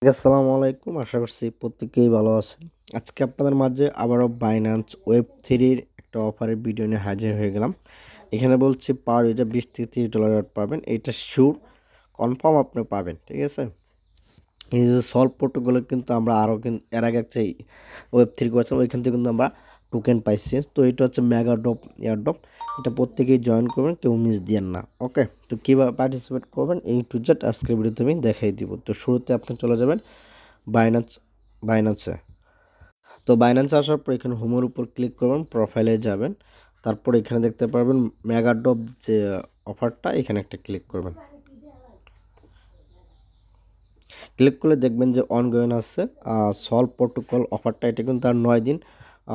আসসালামু আলাইকুম। আশা করছি প্রত্যেকেই ভালো আছেন। আজকে আপনাদের মাঝে আবারও বাইন্যান্স ওয়েব 3 একটা অফারের ভিডিও নিয়ে হাজির হয়ে গেলাম। এখানে বলছি পার ইউজার 20 থেকে $30 পাবেন। এটা শিওর কনফার্ম আপনি পাবেন। ঠিক আছে? এই যে সলভ প্রোটোকলে কিন্তু আমরা আরও এর আগে একটা ওয়েব 3 করেছিলাম, ওইখান থেকে কিন্তু আমরা টোকেন পাইছি। তো এটা হচ্ছে মেগা ড্রপ এয়ারড্রপ। এটা প্রত্যেকেই জয়েন করবেন, কেউ মিস দিয়েন না। ওকে, তো কীভাবে পার্টিসিপেট করবেন এই টু জেড আজকের ভিডিওতে আমি দেখাই দিব। তো শুরুতে আপনি চলে যাবেন বাইন্যান্স বাইন্যান্সে। তো বাইন্যান্সে আসার পর এখানে হোমের উপর ক্লিক করবেন, প্রোফাইলে যাবেন, তারপর এখানে দেখতে পারবেন মেগা ড্রপ যে অফারটা, এখানে একটা ক্লিক করবেন। ক্লিক করলে দেখবেন যে অনগোয়িং আছে সলভ প্রোটোকল অফারটা। এটা কিন্তু আর 9 দিন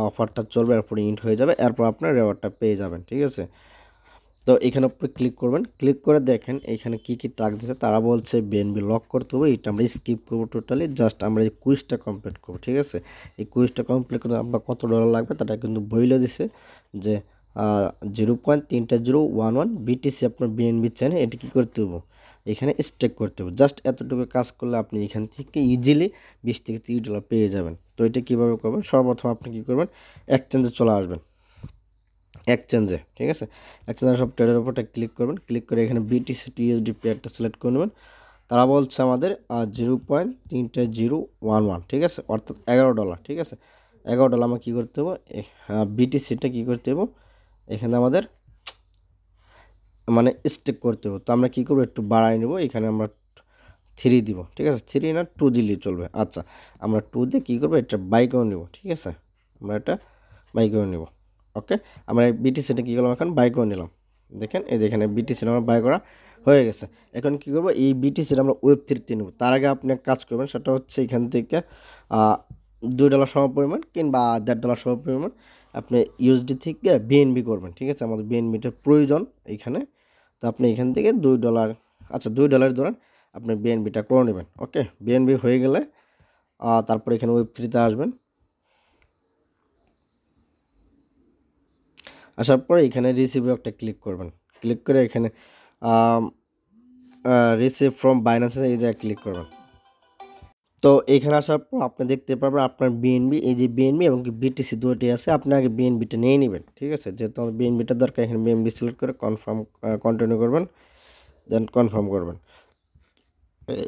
অফারটা চলবে, এরপর ইন্ট হয়ে যাবে, এরপর আপনার রেওয়ার্ডটা পেয়ে যাবেন। ঠিক আছে? তো এখানে উপরে ক্লিক করবেন, ক্লিক করে দেখেন এখানে কি কি টাস্ক দিচ্ছে। তারা বলছে বিএনবি লক করতে হবে, এটা আমরা স্কিপ করবো টোটালি, জাস্ট আমরা এই কুইজটা কমপ্লিট করবো। ঠিক আছে? এই কুইজটা কমপ্লিট করতে আপনার কত ডলার লাগবে তাটা কিন্তু বইলে দিছে যে 0.3011 বিটিসি আপনার বিএনবি চাইলে এটা কী করতে হবে, এখানে স্টেক করতে হবে। জাস্ট এতটুকু কাজ করলে আপনি এখান থেকে ইজিলি 20 থেকে $30 পেয়ে যাবেন। তো এটা কীভাবে করবেন, সর্বপ্রথম আপনি কী করবেন, এক্সচেঞ্জে চলে আসবেন। এক্সচেঞ্জে, ঠিক আছে, এক্সচেঞ্জে সব ট্রেডের উপরটা ক্লিক করবেন, ক্লিক করে এখানে বিটিসি টু ইউএসডি পেয়ারটা সিলেক্ট করে নেবেন। তারা বলছে আমাদের 0.3011, ঠিক আছে, অর্থাৎ $11। ঠিক আছে, $11 আমরা কী করতে হবে, বিটিসিটা কী করতে হবে, এখানে আমাদের মানে স্টেক করতে হবে। তো আমরা কী করবো, একটু বাড়াই নেব, এখানে আমরা 3 দিব। ঠিক আছে, 3 না 2 দিলেই চলবে। আচ্ছা, আমরা 2 দিয়ে কী করবো, এটা বাই করে নেব। ঠিক আছে, আমরা এটা বাই করে নেব। ওকে, আমরা বিটিসিটা কী করলাম, এখন বাই করে নিলাম। দেখেন এই যে এখানে বিটিসিটা আমার বাই করা হয়ে গেছে। এখন কী করবো, এই বিটিসিটা আমরা ওয়েব 3-তে নেব। তার আগে আপনি এক কাজ করবেন, সেটা হচ্ছে এখান থেকে $2 সম পরিমাণ কিংবা $1.5 সম পরিমাণ আপনি ইউএসডি থেকে বিএনবি করবেন। ঠিক আছে, আমাদের বিএনবিটার প্রয়োজন এইখানে। তো আপনি এখান থেকে $2, আচ্ছা $2 ধরেন, আপনি বিএনবিটা করে নেবেন। ওকে, বিএনবি হয়ে গেলে তারপর এখানে ওয়েব 3-তে আসবেন। আসার পরে এখানে রিসিভে একটা ক্লিক করবেন, ক্লিক করে এখানে রিসিভ ফ্রম বাইন্যান্স এই জায়গায় ক্লিক করবেন। তো এখানে আসার পর আপনি দেখতে পারবেন আপনার বিএনবি, এই যে বিএনবি এবং বিটিসি দুটোই আছে, আপনি আগে বিএনবিটা নিয়ে নেবেন। ঠিক আছে, যেহেতু আমার বিএনবিটা দরকার, এখানে বিএনবি সিলেক্ট করে কনফার্ম কন্টিনিউ করবেন, দেন কনফার্ম করবেন,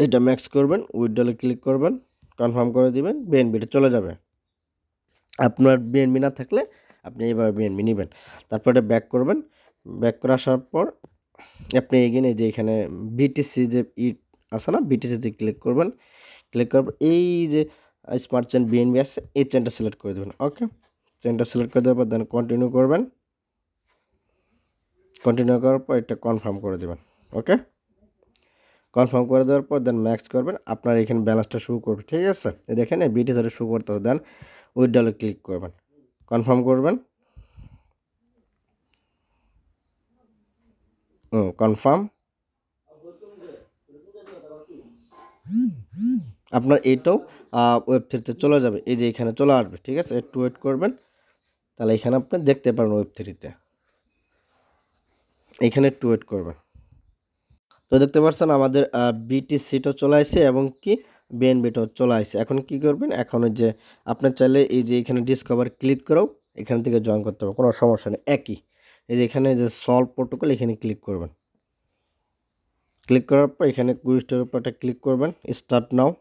এটা ম্যাক্স করবেন, উইথড্রলে ক্লিক করবেন, কনফার্ম করে দিবেন, বিএনবিটা চলে যাবে। আপনার বিএনবি না থাকলে আপনি এইভাবে বিএনবি নেবেন। তারপর এটা ব্যাক করবেন, ব্যাক করে আসার পর আপনি এগিয়ে যে এখানে বিটিসি যে আছে না, বিটিসিতে ক্লিক করবেন, ক্লিক করার পর এই যে স্মার্ট চেন বিএনবি আছে, এই চেনটা সিলেক্ট করে দেবেন। ওকে, চেনটা সিলেক্ট করে দেওয়ার পর দেন কন্টিনিউ করবেন, কন্টিনিউ করার পর এটা কনফার্ম করে দেবেন। ওকে, কনফার্ম করে দেওয়ার পর দেন ম্যাক্স করবেন, আপনার এখানে ব্যালেন্সটা শো করবে। ঠিক আছে, দেখেন এই বিটিসিটা শো করতে হবে, দেন উইথড্রলে ক্লিক করবেন, কনফার্ম করবেন, কনফার্ম। আপনার এইটাও ওয়েব 3-তে চলে যাবে, এই যে এখানে চলে আসবে। ঠিক আছে, একটু ওয়েট করবেন, তাহলে এখানে আপনি দেখতে পারেন ওয়েব 3-তে, এখানে একটু ওয়েট করবেন। তো দেখতে পাচ্ছেন আমাদের বিটিসিটাও চলে আসছে এবং কি বিএনবিটাও চলে আসছে। এখন কি করবেন, এখন ওই যে আপনার চাইলে এই যে এখানে ডিসকভার ক্লিক করেও এখান থেকে জয়েন করতে হবে, কোনো সমস্যা নেই। একই এই যে এখানে যে সলভ প্রোটোকল, এখানে ক্লিক করবেন, ক্লিক করার পর এখানে কুইজটার উপর একটা ক্লিক করবেন, স্টার্ট নাও।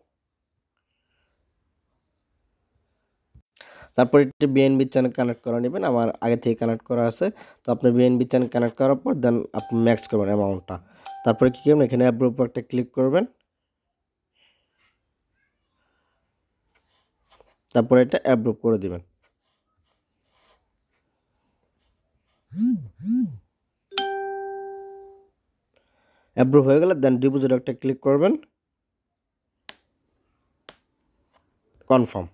তারপর একটি বিএনবি চ্যানেল কানেক্ট করে নেবেন, আমার আগে থেকে কানেক্ট করা আছে। তো আপনি বিএনবি চ্যানেল কানেক্ট করার পর দেন আপনি ম্যাক্স করবেন অ্যামাউন্টটা। তারপরে কী করবেন, এখানে অ্যাপ্রুভ উপর একটা ক্লিক করবেন, তারপরে এটা অ্যাপ্রুভ করে দিবেন। অ্যাপ্রুভ হয়ে গেলে দেন ডিপোজিট একটা ক্লিক করবেন, কনফার্ম।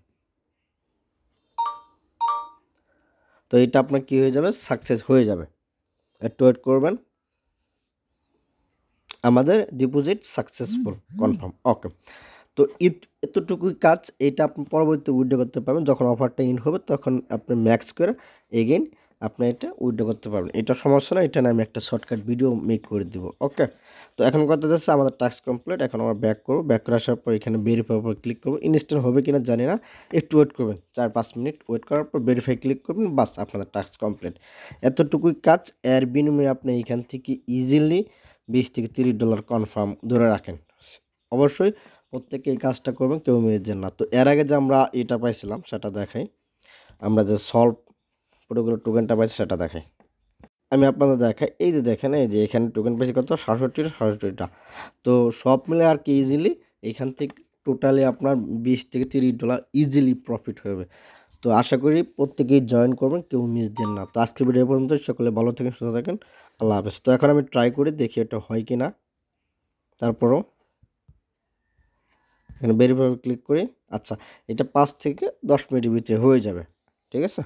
তো এটা আপনার কি হয়ে যাবে, সাকসেস হয়ে যাবে। একটু ওয়েট করবেন, আমাদের ডিপোজিট সাকসেসফুল, কনফার্ম। ওকে, তো এতটুকুই কাজ। এটা আপনি পরবর্তীতে উইথড্র করতে পারবেন, যখন অফারটা ইন হবে তখন আপনি ম্যাক্স করে এগেইন আপনি এটা উইথড্র করতে পারবেন। এটা সমস্যা না, এটা না আমি একটা শর্টকাট ভিডিও মেক করে দিব। ওকে, তো এখন কথা যাচ্ছে আমাদের টাস্ক কমপ্লিট। এখন আমরা ব্যাক করবো, ব্যাক করে আসার পর এখানে ভেরিফাই উপর ক্লিক করবো। ইনস্ট্যান্ট হবে কিনা জানি না, একটু ওয়েট করবেন, 4-5 মিনিট ওয়েট করার পর ভেরিফাই ক্লিক করবেন, বাস আপনাদের টাস্ক কমপ্লিট। এতটুকুই কাজ। এর বিনিময়ে আপনি এখান থেকে ইজিলি $20 থেকে $30 কনফার্ম ধরে রাখেন। অবশ্যই প্রত্যেকে এই কাজটা করবেন, কেউ মিসবেন না। তো এর আগে যে আমরা এটা পাইছিলাম সেটা দেখাই, আমরা যে সলভ প্রোটোকল টোকেনটা পাইছি সেটা দেখাই। আমি আপনাদের দেখাই, এই যে দেখেন, এই যে এখানে টোকেন পেয়েছি কত, 67টা। তো সব মিলে আর কি ইজিলি এখান থেকে টোটালি আপনার $20 থেকে $30 ইজিলি প্রফিট হবে। তো আশা করি প্রত্যেকেই জয়েন করবেন, কেউ মিস দেন না। তো আজকের ভিডিও পর্যন্ত, সকলে ভালো থাকেন, সুস্থ থাকেন, আল্লাহ হাফেজ। তো এখন আমি ট্রাই করে দেখি এটা হয় কি না। তারপরও এখানে ভেরিফাই ক্লিক করি। আচ্ছা, এটা 5 থেকে 10 মিনিটের ভিতরে হয়ে যাবে, ঠিক আছে।